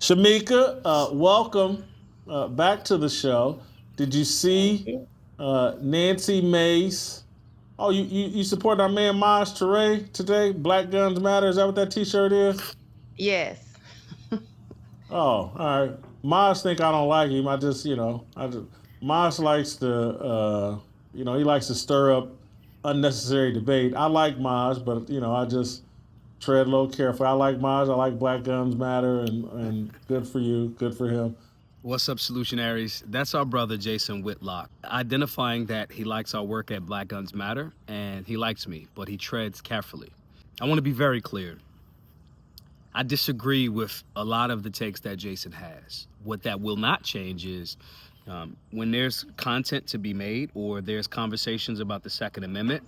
Shameka, welcome back to the show. Did you Thank see you. Nancy Mace? Oh, you support our man Maj Toure today? Black Guns Matter. Is that what that T-shirt is? Yes. Oh, all right. Maj think I don't like him. I just, Maj likes to, he likes to stir up unnecessary debate. I like Maj, but I just tread a little careful. I like Maj. I like Black Guns Matter, and good for you. Good for him. What's up, solutionaries? That's our brother, Jason Whitlock, identifying that he likes our work at Black Guns Matter and he likes me, but he treads carefully. I want to be very clear. I disagree with a lot of the takes that Jason has. What that will not change is when there's content to be made, or there's conversations about the Second Amendment,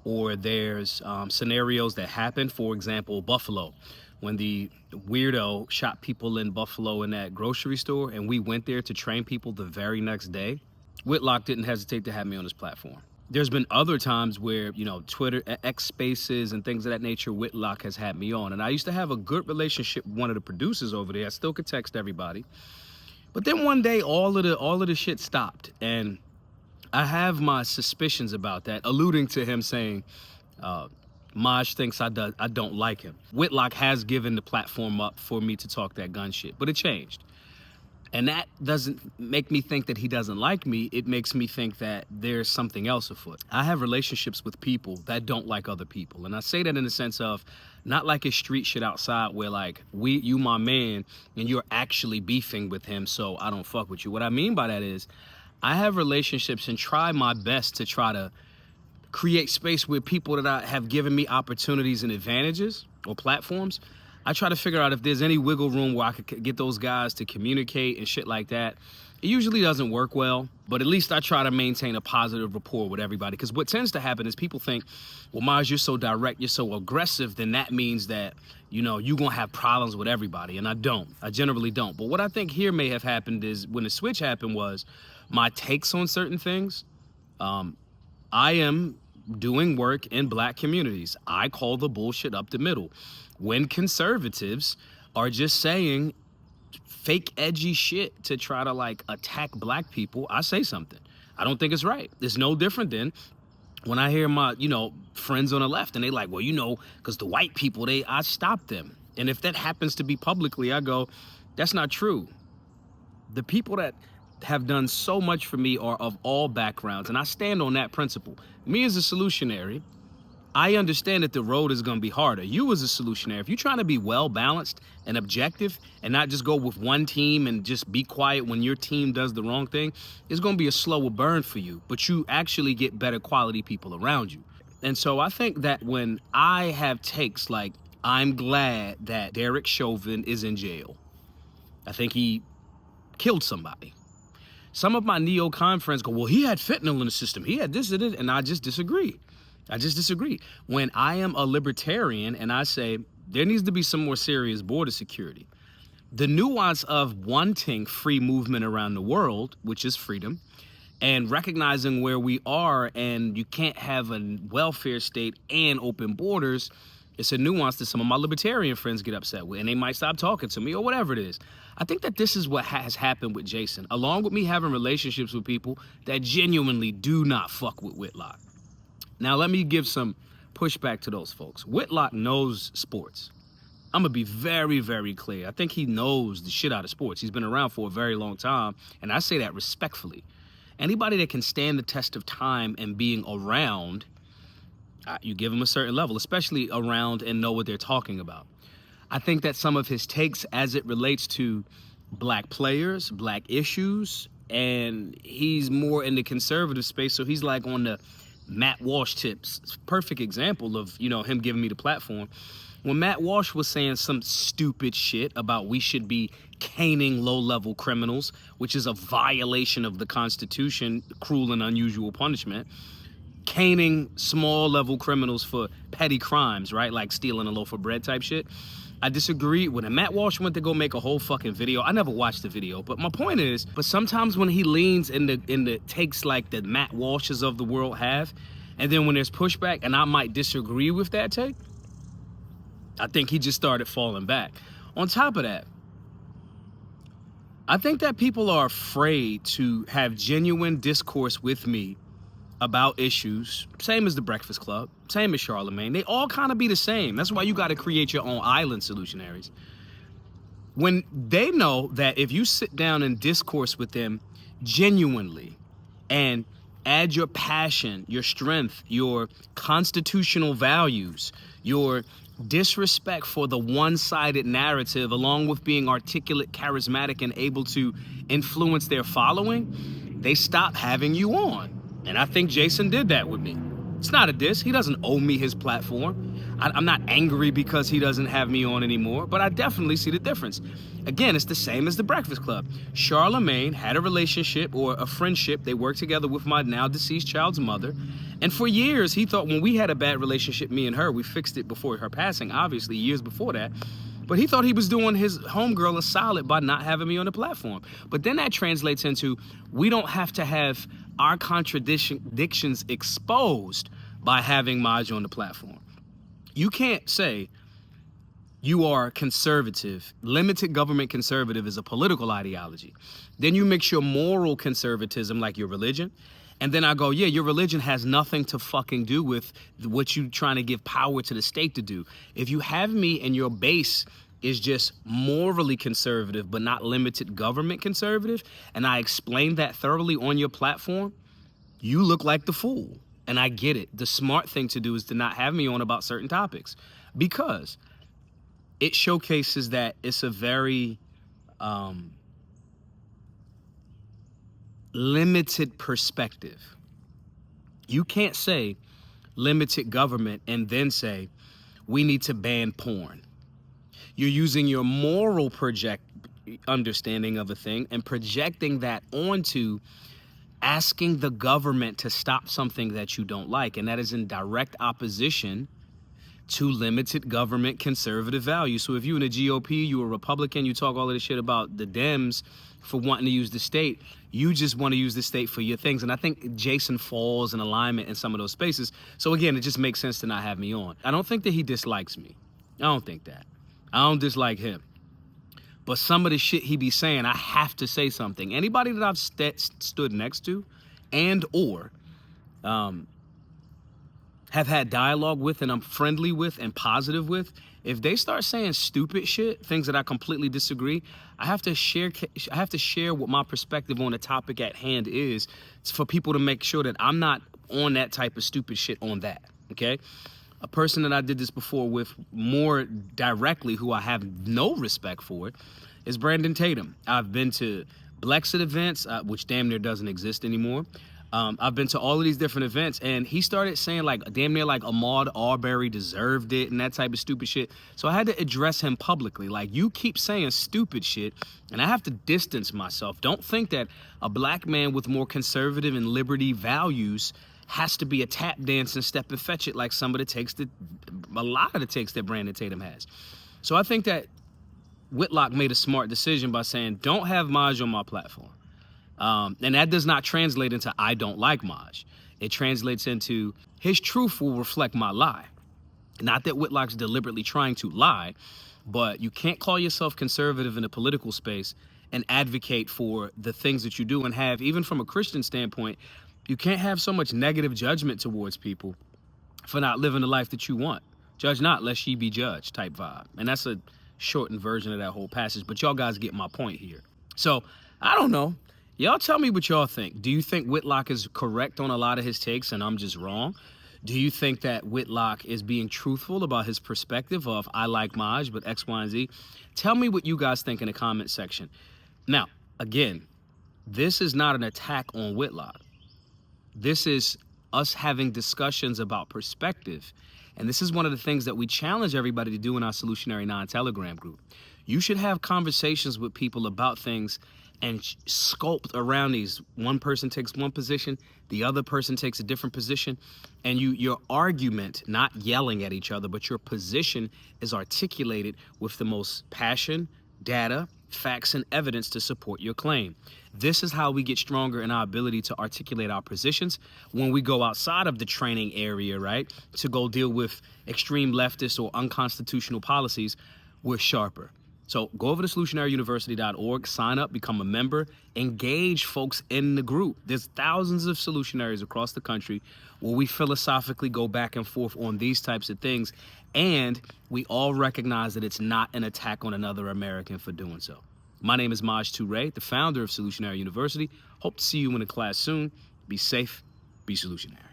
or there's scenarios that happen. For example, Buffalo, when the weirdo shot people in Buffalo in that grocery store, and we went there to train people the very next day, Whitlock didn't hesitate to have me on his platform. There's been other times where, Twitter, X Spaces and things of that nature, Whitlock has had me on. And I used to have a good relationship with one of the producers over there. I still could text everybody. But then one day, all of the shit stopped. And I have my suspicions about that, alluding to him saying, Maj thinks I don't like him. Whitlock has given the platform up for me to talk that gun shit, but it changed. And that doesn't make me think that he doesn't like me. It makes me think that there's something else afoot. I have relationships with people that don't like other people. And I say that in the sense of not like it's street shit outside where like you my man and you're actually beefing with him, so I don't fuck with you. What I mean by that is I have relationships and try my best to try to create space with people that have given me opportunities and advantages or platforms. I try to figure out if there's any wiggle room where I could get those guys to communicate and shit like that. It usually doesn't work well, but at least I try to maintain a positive rapport with everybody. Because what tends to happen is people think, well, Maj, you're so direct, you're so aggressive, then that means that, you're going to have problems with everybody. And I don't. I generally don't. But what I think here may have happened is when the switch happened was my takes on certain things. I am doing work in black communities. I call the bullshit up the middle. When conservatives are just saying fake edgy shit to try to like attack black people, I say something. I don't think it's right. It's no different than when I hear my, friends on the left and they like, well, because the white people, I stop them. And if that happens to be publicly, I go, that's not true. The people that have done so much for me are of all backgrounds, and I stand on that principle. Me as a solutionary, I understand that the road is going to be harder. You as a solutionary, if you're trying to be well-balanced and objective and not just go with one team and just be quiet when your team does the wrong thing, it's going to be a slower burn for you, but you actually get better quality people around you. And so I think that when I have takes like, I'm glad that Derek Chauvin is in jail. I think he killed somebody. Some of my neocon friends go, well, he had fentanyl in the system. He had this and this, and I just disagree. When I am a libertarian and I say there needs to be some more serious border security, the nuance of wanting free movement around the world, which is freedom, and recognizing where we are and you can't have a welfare state and open borders, it's a nuance that some of my libertarian friends get upset with, and they might stop talking to me or whatever it is. I think that this is what has happened with Jason, along with me having relationships with people that genuinely do not fuck with Whitlock. Now, let me give some pushback to those folks. Whitlock knows sports. I'm going to be very, very clear. I think he knows the shit out of sports. He's been around for a very long time, and I say that respectfully. Anybody that can stand the test of time and being around, you give them a certain level, especially around and know what they're talking about. I think that some of his takes as it relates to black players, black issues, and he's more in the conservative space, so he's like on the Matt Walsh tips. It's a perfect example of, him giving me the platform. When Matt Walsh was saying some stupid shit about we should be caning low-level criminals, which is a violation of the Constitution, cruel and unusual punishment, caning small-level criminals for petty crimes, right? Like stealing a loaf of bread type shit. I disagree with him. Matt Walsh went to go make a whole fucking video. I never watched the video, but my point is, but sometimes when he leans in the takes like the Matt Walshes of the world have, and then when there's pushback and I might disagree with that take, I think he just started falling back. On top of that, I think that people are afraid to have genuine discourse with me about issues, same as the Breakfast Club, same as Charlemagne. They all kind of be the same. That's why you got to create your own island, solutionaries. When they know that if you sit down and discourse with them genuinely and add your passion, your strength, your constitutional values, your disrespect for the one-sided narrative, along with being articulate, charismatic, and able to influence their following, they stop having you on. And I think Jason did that with me. It's not a diss. He doesn't owe me his platform. I'm not angry because he doesn't have me on anymore, but I definitely see the difference. Again, it's the same as the Breakfast Club. Charlemagne had a relationship or a friendship. They worked together with my now deceased child's mother. And for years, he thought when we had a bad relationship, me and her, we fixed it before her passing, obviously, years before that. But he thought he was doing his homegirl a solid by not having me on the platform. But then that translates into, we don't have to have our contradictions exposed by having Maj on the platform. You can't say you are conservative. Limited government conservative is a political ideology. Then you mix your moral conservatism, like your religion, and then I go, yeah, your religion has nothing to fucking do with what you trying to give power to the state to do. If you have me and your base is just morally conservative but not limited government conservative, and I explain that thoroughly on your platform, you look like the fool. And I get it. The smart thing to do is to not have me on about certain topics, because it showcases that it's a very limited perspective. You can't say limited government and then say we need to ban porn. You're using your moral understanding of a thing and projecting that onto asking the government to stop something that you don't like, and that is in direct opposition to limited government conservative values. So if you're in the GOP, you're a Republican, you talk all of this shit about the Dems for wanting to use the state, you just want to use the state for your things. And I think Jason falls in alignment in some of those spaces. So again, it just makes sense to not have me on. I don't think that he dislikes me. I don't think that. I don't dislike him. But some of the shit he be saying, I have to say something. Anybody that I've stood next to and or have had dialogue with and I'm friendly with and positive with, if they start saying stupid shit, things that I completely disagree, I have to share what my perspective on the topic at hand is for people to make sure that I'm not on that type of stupid shit on that, okay? A person that I did this before with more directly, who I have no respect for, is Brandon Tatum. I've been to Blexit events, which damn near doesn't exist anymore. I've been to all of these different events, and he started saying like damn near like Ahmaud Arbery deserved it and that type of stupid shit. So I had to address him publicly. Like, you keep saying stupid shit, and I have to distance myself. Don't think that a black man with more conservative and liberty values has to be a tap dance and step and fetch it like some of the takes that, a lot of the takes that Brandon Tatum has. So I think that Whitlock made a smart decision by saying, don't have Maj on my platform. And that does not translate into I don't like Maj. It translates into his truth will reflect my lie. Not that Whitlock's deliberately trying to lie, but you can't call yourself conservative in a political space and advocate for the things that you do and have, even from a Christian standpoint, you can't have so much negative judgment towards people for not living the life that you want. Judge not, lest ye be judged type vibe. And that's a shortened version of that whole passage, but y'all guys get my point here. So, I don't know. Y'all tell me what y'all think. Do you think Whitlock is correct on a lot of his takes and I'm just wrong? Do you think that Whitlock is being truthful about his perspective of I like Maj, but X, Y, and Z? Tell me what you guys think in the comment section. Now, again, this is not an attack on Whitlock. This is us having discussions about perspective. And this is one of the things that we challenge everybody to do in our Solutionary 9 Telegram group. You should have conversations with people about things and sculpt around these. One person takes one position, the other person takes a different position, and your argument, not yelling at each other, but your position is articulated with the most passion, data, facts, and evidence to support your claim. This is how we get stronger in our ability to articulate our positions when we go outside of the training area, right? To go deal with extreme leftist or unconstitutional policies, we're sharper. So go over to solutionaryuniversity.org, sign up, become a member, engage folks in the group. There's thousands of solutionaries across the country where we philosophically go back and forth on these types of things. And we all recognize that it's not an attack on another American for doing so. My name is Maj Toure, the founder of Solutionary University. Hope to see you in a class soon. Be safe, be solutionary.